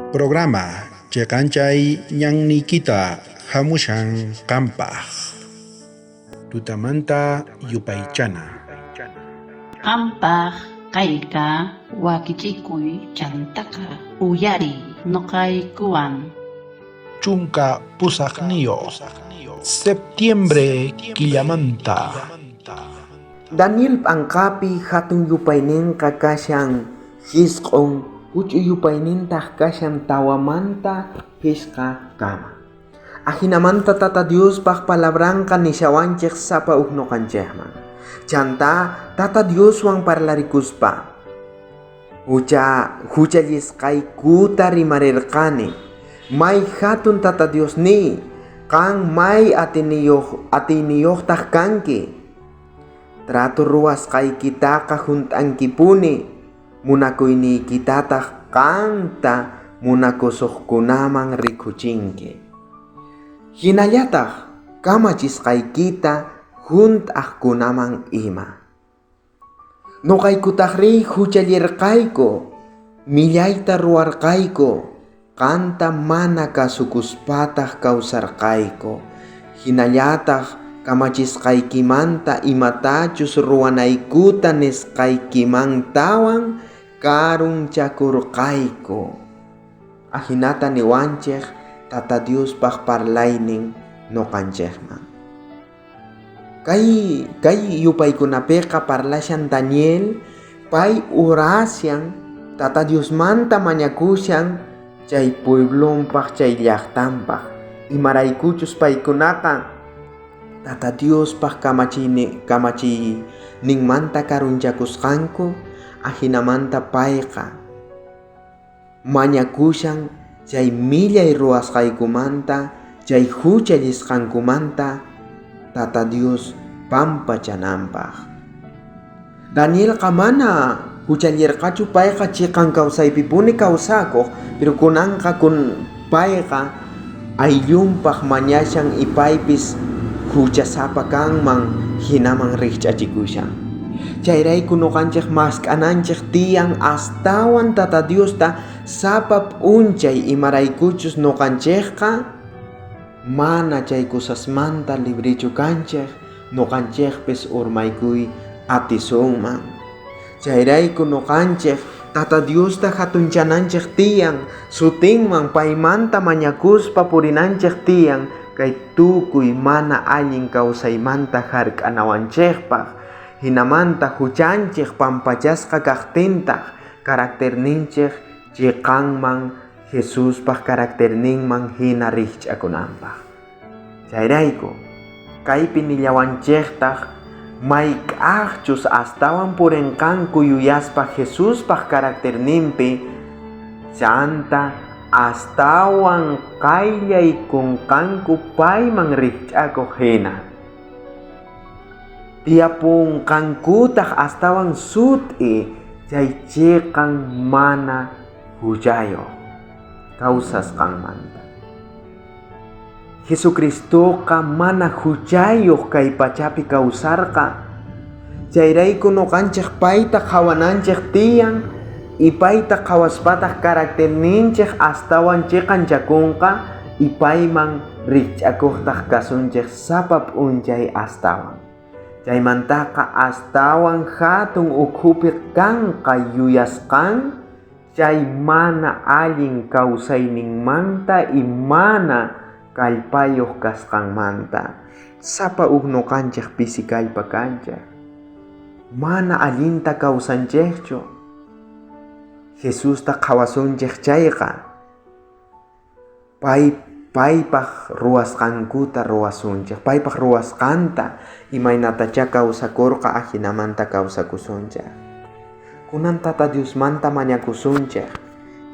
Programa Chekanchay Ñan Nikita Hamushan Kampaj Tutamanta Yupaychana Qampaq kayka wakichikuy chantaka uyari noqaykuwan. Chunka Pusaqniyo Septiembre Killamanta Daniel pangkapi hatun yupaynin kakasyan hisq'un huch'uy yupaynintaq kashan tawamanta hisqa kama. Ahinamanta Tata Diospaq palabranqa nishawanchik sapa uknuqanchikman. Chanta Tata Dioswan parlarikuspa. Huchallisqaykuta rimarirqani. May hatun Tata Diosni kan may atiniyuqtaq kanki. Trato ruwasqaykitaqa hunt'ankipuni. Munakuynikitataq kanta munakusuqkunaman rikuchinki. Hinallataq kamachisqaykita hunt'aqkunaman ima. Nuqaykutaqri huchallirqayku, millayta ruwarqayku, kanta mana kasukuspataq kawsarqayku. Hinallataq kamachisqaykimanta imatachus ruwanaykuta nisqaykimantawan karun chakurqayku. Ahinata niwanchik Tata Diospaq parlaynin noqanchikman. Kay yupaykunapiqa parlashan Daniel pay urasyan Tata Diosmanta mañakushan chay pueblonpaq chay llaqtanpaq. Imaraykuchus paykunaqa Tata Diospaq kamachinninmanta karunchakusqanku. Ahinamanta payqa mañakushan chay millay ruwasqaykumanta, chay huchallisqankumanta Tata Dios pampachananpaq. Danielqa mana huchallirqachu payqa chiqan kawsaypipuni kawsakuq, pero kunanqa payqa ayllunpaq mañashan ipaypis huchasapa kanman hinaman rikch'achikushan. Chayrayku nuqanchik mask'ananchik tiyan astawan Tata Diosta sapa p'unchay imaraykuchus nuqanchikqa mana chay kusasmanta librichu kanchik, nuqanchikpis urmaykuy atisunman. Chayrayku nuqanchik Tata Diosta hatunchananchik tiyan, sutinman paymanta mañakuspa purinanchik tiyan, kay tukuy mana allin kawsaymanta hark'anawanchikpaq. Hinamanta huchanchik pampachasqa kaqtintaq karakterninchik chiqanman Jesuspaq karakterninman hina rikch'akunanpaq. Chayrayku kaypi nillawanchiktaq may k'aqchus astawan purinqanku yuyaspa Jesuspaq karakterninpi chanta astawan qayllay kunqanku payman rikch'akuq hina. Tiyapunqankutaq astawan sut'i chay chiqan mana huchayoq kawsasqanmanta. Jesucristoqa mana huchayoq kay pachapi kawsarqa. Chayrayku nuqanchik payta qawananchik tiyan ipayta qawaspataq karakterninchik astawan chiqan chakunqa ipayman rikch'akuqtaq kasunchik sapa p'unchay astawan. Chaymantaqa astawan hatun ukhupi kanqa yuyasqan chay mana allin kawsayninmanta mana kallpayuq kasqanmanta. Sapa nuqanchik pisi kallpa kanchik, mana allinta kawsanchikchu. Jesusta qawasunchik chayqa paypaq ruwasqankuta ruwasunchik, paypaq ruwasqanta imaynatacha kawsakurqa ahinamanta kawsakusunchik. Kunan Tata Diosmanta mañakusunchik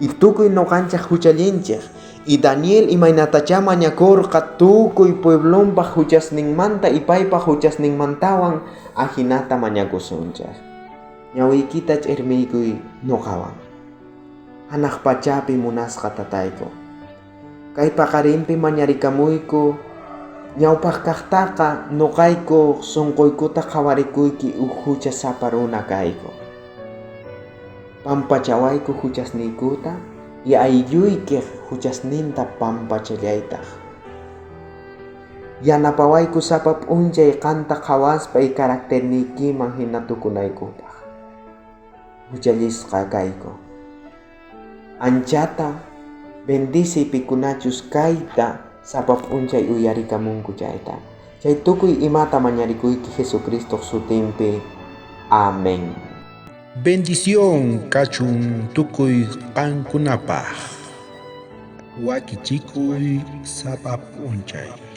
y tukuy nuqanchik huchallinchik. Y Daniel imaynatacha mañakurqa tukuy pueblonpaq huchasninmanta ipaypaq huchasninmantawan ahinata mañakusunchik. Ñawiykita ch'irmiykuy nuqawan. Hanaq pachapi munasqa Tatayku, kay paqarinpi mañarikamuyku ñawpaq kaqtaqa nuqayku sunquykuta qawarikuyki huchasapa runa kayku. Pampachawayku huchasniykuta y aylluykej huchasninta pampachayaytaj. Yanapawayku sapa p'unchay qanta qhawaspa y karakternikiman hina tukunaykupaq. Huchallisqa kayku. Anchata bendici pikunachus kayta sapa p'unchay uyarikamunku chayta. Chay tukuy imata mañarikuyki Jesucristo sutinpi. Amén. Bendición kachun tukuy qankunapaq. Wakichikuy sapa p'unchay.